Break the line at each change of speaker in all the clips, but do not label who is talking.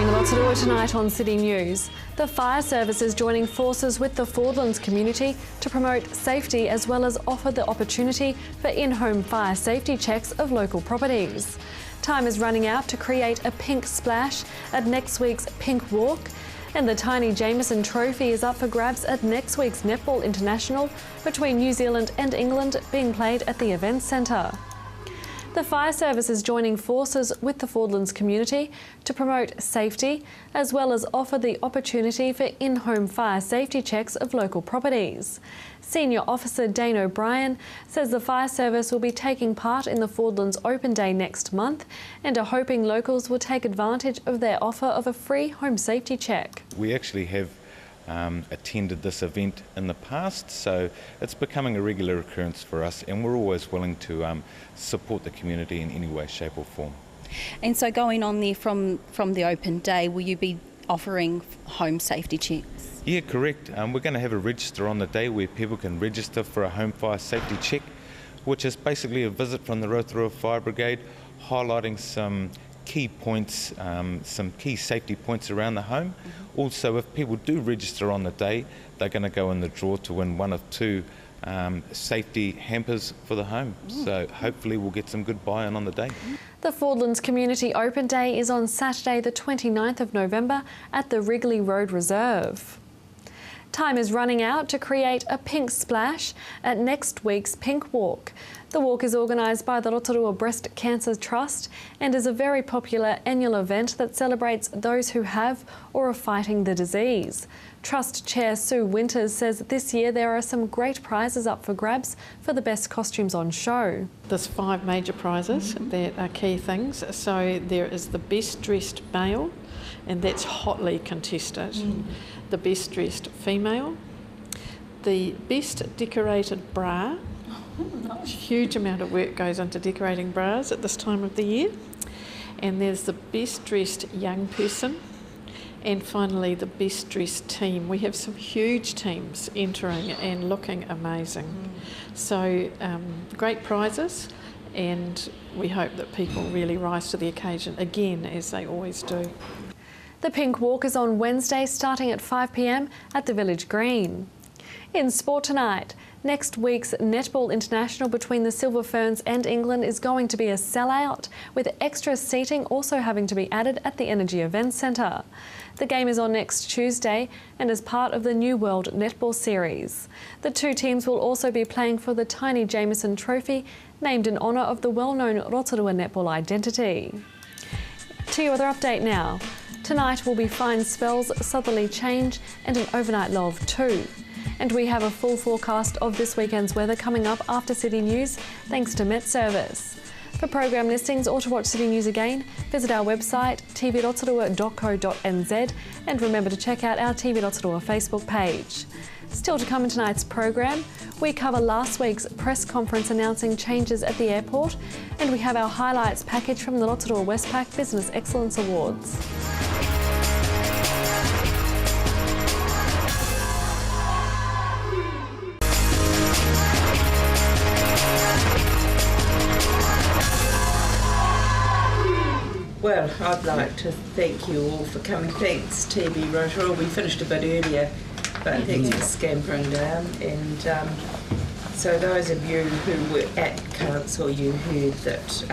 In Rotorua tonight on City News, the fire service is joining forces with the Fordlands community to promote safety as well as offer the opportunity for in-home fire safety checks of local properties. Time is running out to create a pink splash at next week's Pink Walk, and the tiny Jameson Trophy is up for grabs at next week's Netball International between New Zealand and England, being played at the Events Centre. The fire service is joining forces with the Fordlands community to promote safety as well as offer the opportunity for in-home fire safety checks of local properties. Senior Officer Dane O'Brien says the fire service will be taking part in the Fordlands Open Day next month and are hoping locals will take advantage of their offer of a free home safety check.
We actually have attended this event in the past, so it's becoming a regular occurrence for us, and we're always willing to support the community in any way, shape or form.
And so going on there from the open day, will you be offering home safety checks?
Yeah, correct. We're going to have a register on the day where people can register for a home fire safety check, which is basically a visit from the Rotorua Fire Brigade highlighting some key points, some key safety points around the home. Also, if people do register on the day, they're going to go in the draw to win one of two safety hampers for the home. So hopefully we'll get some good buy-in on the day.
The Fordlands Community Open Day is on Saturday the 29th of November at the Wrigley Road Reserve. Time is running out to create a pink splash at next week's Pink Walk. The walk is organised by the Rotorua Breast Cancer Trust and is a very popular annual event that celebrates those who have or are fighting the disease. Trust Chair Sue Winters says this year there are some great prizes up for grabs for the best costumes on show.
There's 5 major prizes that are key things. So there is the best dressed male, and that's hotly contested. The best dressed female, the best decorated bra. Huge amount of work goes into decorating bras at this time of the year. And there's the best dressed young person, and finally the best dressed team. We have some huge teams entering and looking amazing. So great prizes, and we hope that people really rise to the occasion again, as they always do.
The Pink Walk is on Wednesday starting at 5 p.m. at the Village Green. In sport tonight, next week's Netball International between the Silver Ferns and England is going to be a sellout, with extra seating also having to be added at the Energy Events Centre. The game is on next Tuesday and is part of the New World Netball Series. The two teams will also be playing for the tiny Jameson Trophy, named in honour of the well-known Rotorua netball identity. To your other update now. Tonight will be fine spells, southerly change and an overnight low of 2. And we have a full forecast of this weekend's weather coming up after City News, thanks to Met Service. For program listings or to watch City News again, visit our website tvrotorua.co.nz and remember to check out our TV Rotorua Facebook page. Still to come in tonight's program, we cover last week's press conference announcing changes at the airport, and we have our highlights package from the Rotorua Westpac Business Excellence Awards.
Well, I'd like to thank you all for coming. Thanks, TV Rotorua. We finished a bit earlier, but thanks for scampering down. And so those of you who were at Council, you heard that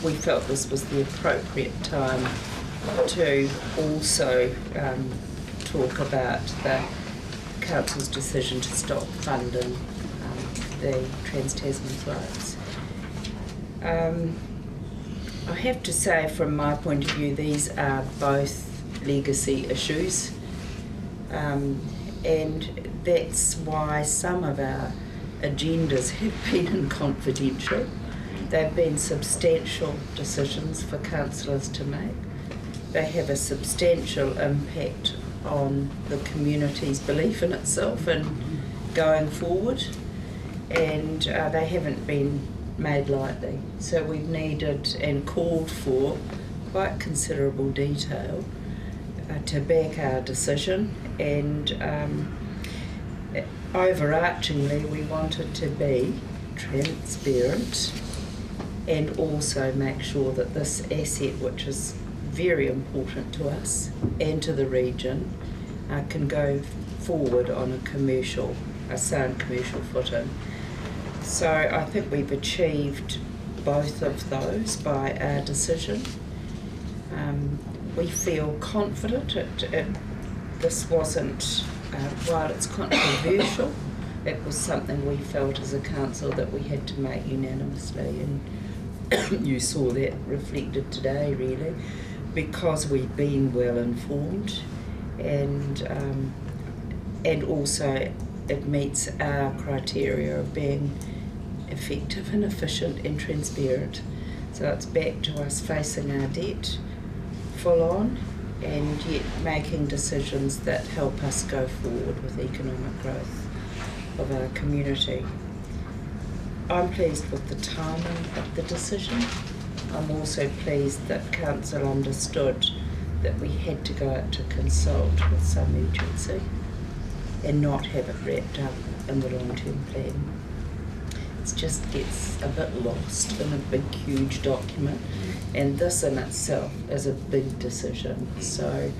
we felt this was the appropriate time to also talk about the Council's decision to stop funding the Trans-Tasman flights. I have to say, from my point of view, these are both legacy issues, and that's why some of our agendas have been in confidential. They've been substantial decisions for councillors to make. They have a substantial impact on the community's belief in itself and going forward, and they haven't been made lightly. So we've needed and called for quite considerable detail to back our decision, and overarchingly we wanted to be transparent and also make sure that this asset, which is very important to us and to the region, can go forward on a sound commercial footing. So I think we've achieved both of those by our decision. We feel confident. This wasn't, while it's controversial, it was something we felt as a council that we had to make unanimously, and you saw that reflected today, really, because we've been well informed, and also it meets our criteria of being effective and efficient and transparent. So it's back to us facing our debt full on, and yet making decisions that help us go forward with economic growth of our community. I'm pleased with the timing of the decision. I'm also pleased that Council understood that we had to go out to consult with some urgency and not have it wrapped up in the long-term plan. It just gets a bit lost in a big, huge document, and this in itself is a big decision. So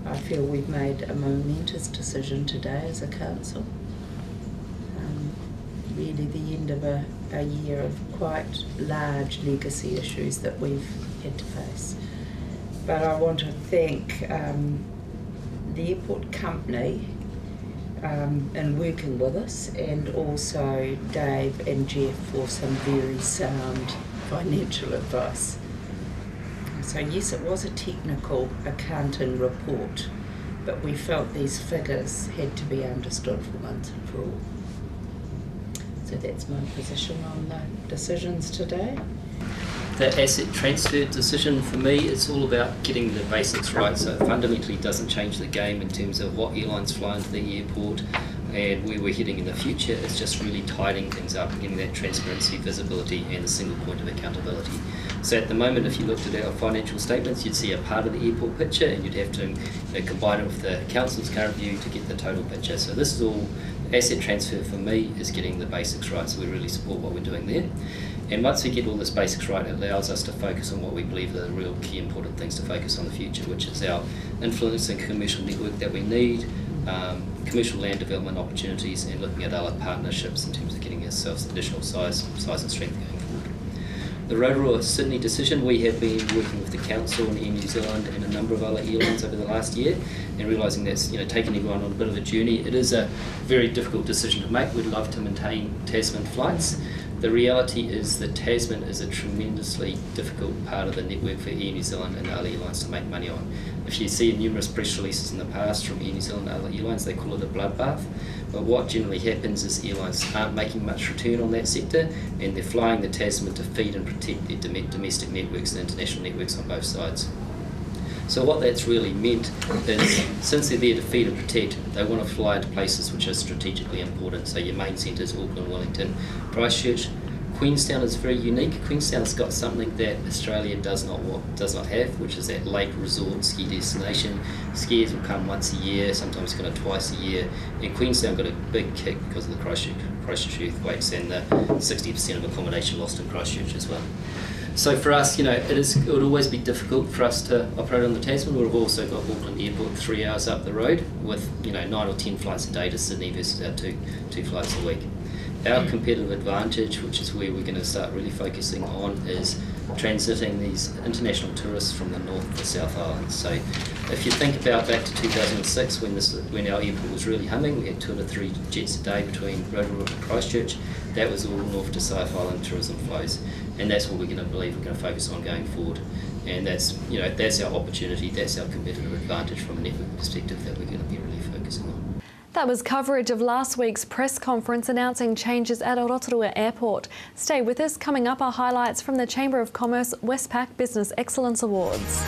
I feel we've made a momentous decision today as a council. Really the end of a year of quite large legacy issues that we've had to face. But I want to thank the airport company in working with us, and also Dave and Jeff for some very sound financial advice. So yes, it was a technical accounting report, but we felt these figures had to be understood for once and for all. So that's my position on the decisions today.
The asset transfer decision for me, it's all about getting the basics right. So it fundamentally doesn't change the game in terms of what airlines fly into the airport and where we're heading in the future. It's just really tidying things up and getting that transparency, visibility and a single point of accountability. So at the moment, if you looked at our financial statements, you'd see a part of the airport picture, and you'd have to combine it with the council's current view to get the total picture. So this is all asset transfer for me, is getting the basics right, so we really support what we're doing there. And once we get all this basics right, it allows us to focus on what we believe are the real key important things to focus on the future, which is our influence and commercial network that we need, commercial land development opportunities, and looking at other partnerships in terms of getting ourselves additional size and strength going forward. The Rotorua Sydney decision, we have been working with the council and Air New Zealand and a number of other airlines over the last year, and realising that's taking everyone on a bit of a journey. It is a very difficult decision to make. We'd love to maintain Tasman flights. The reality is that Tasman is a tremendously difficult part of the network for Air New Zealand and other airlines to make money on. If you see numerous press releases in the past from Air New Zealand and other airlines, they call it a bloodbath. But what generally happens is airlines aren't making much return on that sector, and they're flying the Tasman to feed and protect their domestic networks and international networks on both sides. So what that's really meant is, since they're there to feed and protect, they want to fly to places which are strategically important. So your main centres, Auckland, Wellington, Christchurch. Queenstown is very unique. Queenstown's got something that Australia does not have, which is that lake resort ski destination. Skiers will come once a year, sometimes kind of twice a year. And Queenstown got a big kick because of the Christchurch earthquakes and the 60% of accommodation lost in Christchurch as well. So for us, it would always be difficult for us to operate on the Tasman. We've also got Auckland Airport 3 hours up the road with 9 or 10 flights a day to Sydney versus our two flights a week. Our competitive advantage, which is where we're going to start really focusing on, is transiting these international tourists from the North to South Island. So if you think about back to 2006 when our airport was really humming, we had 2 to 3 jets a day between Rotorua and Christchurch. That was all North to South Island tourism flows, and that's what we're going to focus on going forward. And that's our opportunity, that's our competitive advantage from a network perspective that we're going to be really focusing on.
That was coverage of last week's press conference announcing changes at Rotorua Airport. Stay with us. Coming up are highlights from the Chamber of Commerce Westpac Business Excellence Awards.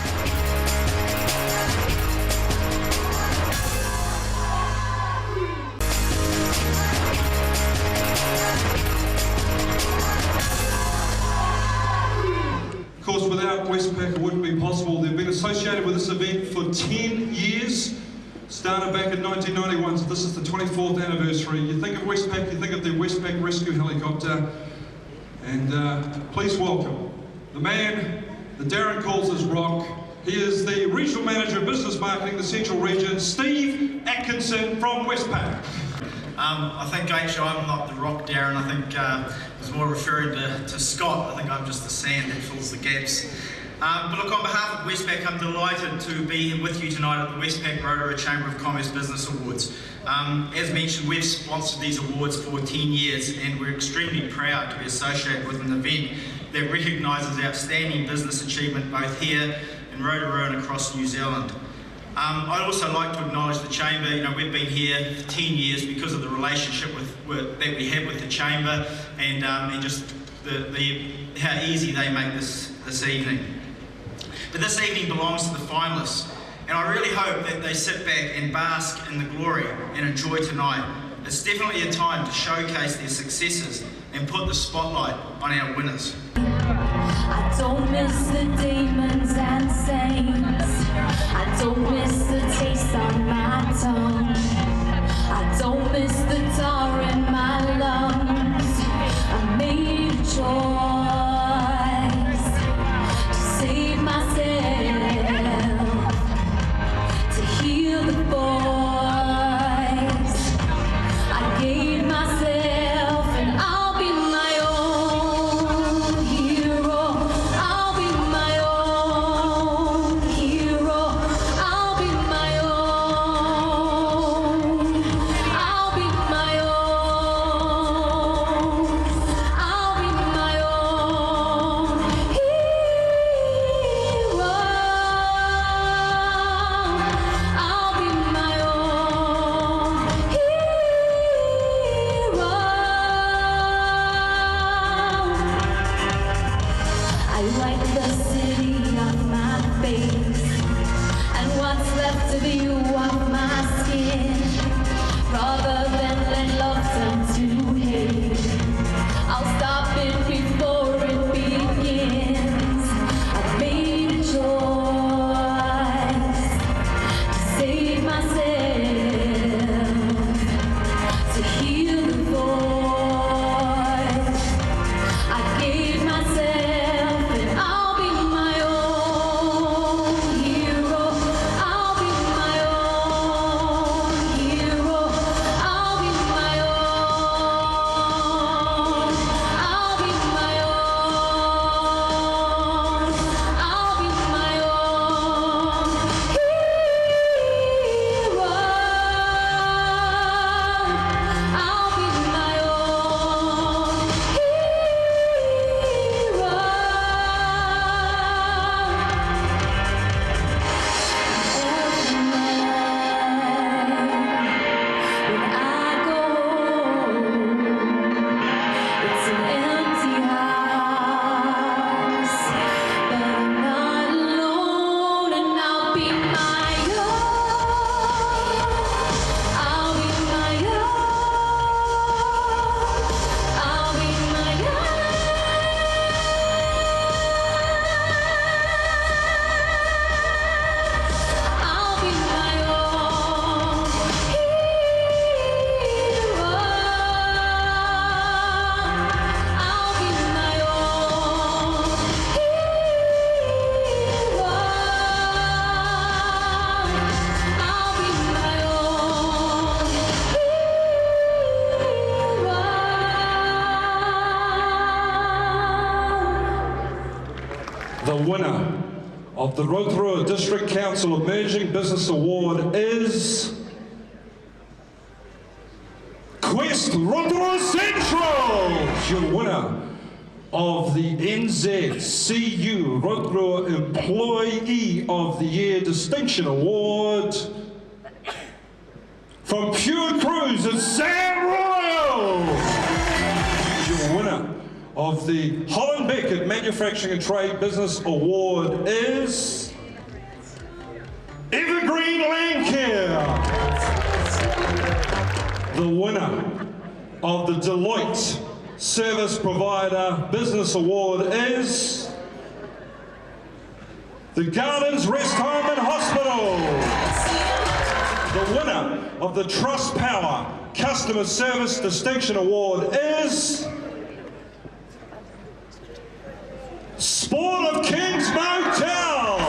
Of course, without Westpac, it wouldn't be possible. They've been associated with this event for 10 years. Started back in 1991, so this is the 24th anniversary. You think of Westpac, you think of the Westpac rescue helicopter, and please welcome the man that Darren calls his rock, He is the Regional Manager of Business Marketing, the Central Region, Steve Atkinson from Westpac.
I think actually I'm not the rock, Darren. I think I was more referring to Scott. I think I'm just the sand that fills the gaps. But look, on behalf of Westpac, I'm delighted to be with you tonight at the Westpac Rotorua Chamber of Commerce Business Awards. As mentioned, we've sponsored these awards for 10 years, and we're extremely proud to be associated with an event that recognises outstanding business achievement both here in Rotorua and across New Zealand. I'd also like to acknowledge the Chamber. You know, we've been here for 10 years because of the relationship that we have with the Chamber, and just how easy they make this evening. But this evening belongs to the finalists, and I really hope that they sit back and bask in the glory and enjoy tonight. It's definitely a time to showcase their successes and put the spotlight on our winners.
I don't miss the demons and saints. I don't miss the taste on my tongue. I don't miss the tar in my lungs. I made a choice to save myself, to heal the voice. I gave myself, and I'll be my own hero. I'll be my own hero. I'll be my own. I'll be my own. I'll be my own hero. I'll be my own hero. I wipe the city off my face and what's left of you off my skin. Rather than let love turn to hate, I'll stop it before it begins. I've made a choice to save myself, to heal the voice. I gave myself, and I'll be my own hero. I'll be my own hero. I'll be my own. I'll be my own. I'll be my own hero. I'll be my own hero. Every night when I go home, it's an empty house, but I'm not alone, and I'll be my own. I'll be my own. I'll be my own. I'll be my own hero. I'll be my own hero. I'll be my own hero.
The winner of the Rotorua District Council Emerging Business Award is Quest Rotorua Central. Your winner of the NZCU Rotorua Employee of the Year Distinction Award from Pure Cruise is Sam Royal. Your winner of the Holland Beckett Manufacturing and Trade Business Award is Evergreen Landcare. The winner of the Deloitte Service Provider Business Award is the Gardens Rest Home and Hospital. The winner of the Trust Power Customer Service Distinction Award is Sport of Kings Motel.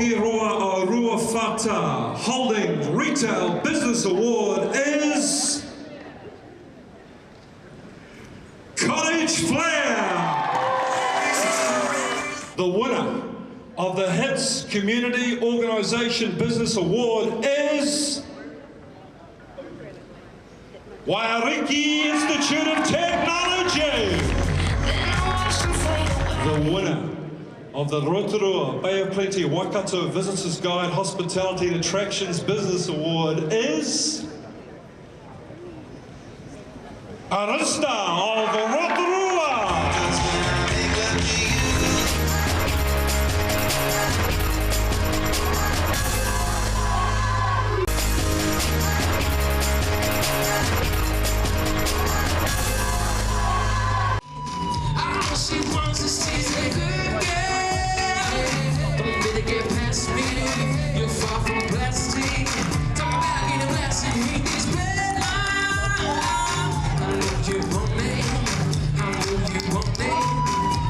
Rotorua o Ruafata holding Retail Business Award is Cottage Flair. The winner of the HITS Community Organisation Business Award is Wairiki Institute of Technology. The winner of the Rotorua Bay of Plenty Waikato Visitors Guide Hospitality and Attractions Business Award is Arista of Rotorua.
She wants to see a good girl. Don't let it get past me. You're far from plastic. Talk about getting blasted. Hate this red line. I know you want me. I know you want me.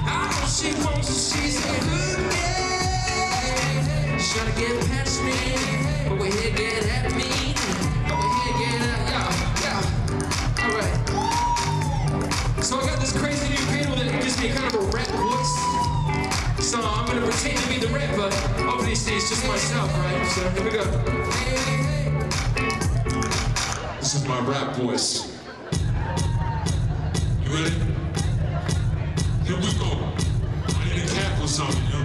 I know she wants to see a good girl. Try to get past me. Go ahead, get at me. Go ahead, get at yeah. All right. So I got this crazy new pedal that gives me kind of a rap voice. So I'm gonna pretend to be the rapper. Obviously it's just myself, right? So here we go. This is my rap voice. You ready? Here we go. I need a cap or something, yo.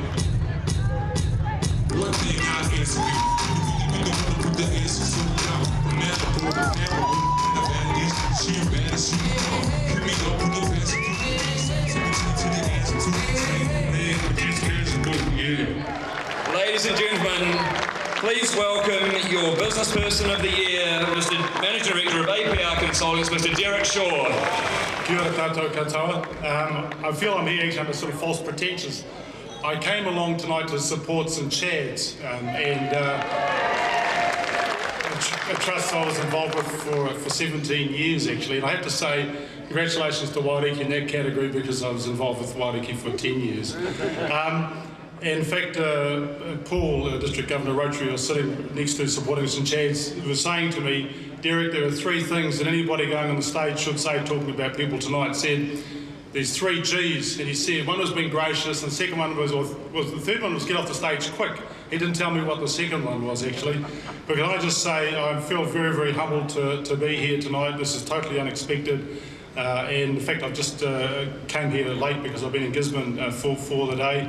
One thing I answer you. We don't wanna put the answers on the out. From now to the camera. The bad is she bad as she Hit me up with the best.
Ladies and gentlemen, please welcome your Business Person of the Year, Mr. Managing Director of APR Consultants, Mr. Derek Shaw.
Kia ora tātou katoa. I feel I'm here actually under sort of false pretensions. I came along tonight to support St Chad's and a trust I was involved with for 17 years actually, and I have to say congratulations to Wairiki in that category because I was involved with Wairiki for 10 years. In fact, Paul, District Governor Rotorua, was sitting next to supporting St Chad's, was saying to me, Derek, there are three things that anybody going on the stage should say talking about people tonight. Said there's 3 G's, and he said one was being gracious, and the second one was the third one was get off the stage quick. He didn't tell me what the second one was actually. But can I just say I feel very, very humbled to be here tonight. This is totally unexpected. And in fact, I've just came here late because I've been in Gisborne for the day.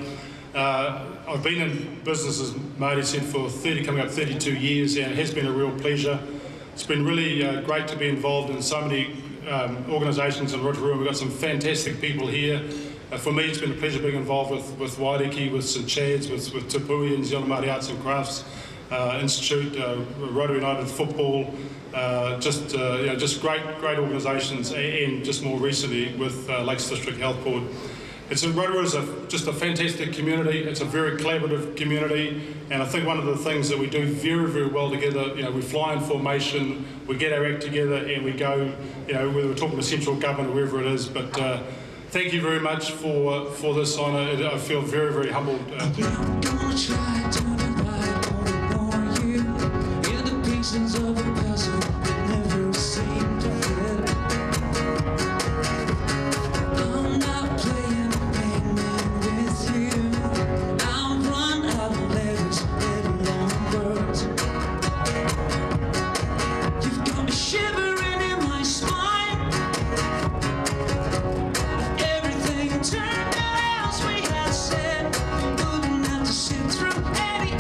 I've been in business, as Marty said, for coming up 32 years, and it has been a real pleasure. It's been really great to be involved in so many organisations in Rotorua. We've got some fantastic people here. For me, it's been a pleasure being involved with Wairiki, with St Chad's, with Te Pui and New Zealand Māori Arts and Crafts Institute, Rotorua United Football, just great organisations, and just more recently with Lakes District Health Board. Rotorua is just a fantastic community. It's a very collaborative community, and I think one of the things that we do very, very well together, we fly in formation, we get our act together, and we go, whether we're talking to central government or wherever it is. But thank you very much for this honour. I feel very, very humbled.
Turn else we had said, wouldn't have to sit through any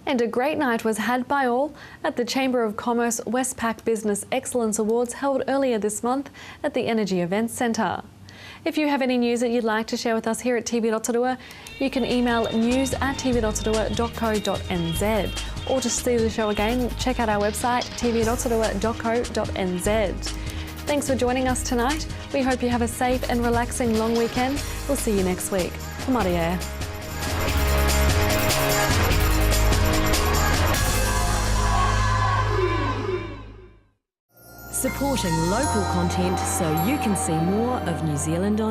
And a great night was had by all at the Chamber of Commerce Westpac Business Excellence Awards held earlier this month at the Energy Events Centre. If you have any news that you'd like to share with us here at TV Rotorua, you can email news@tvrotorua.co.nz, or to see the show again, check out our website tvrotorua.co.nz. Thanks for joining us tonight. We hope you have a safe and relaxing long weekend. We'll see you next week. Ka Maria.
Supporting local content so you can see more of New Zealand on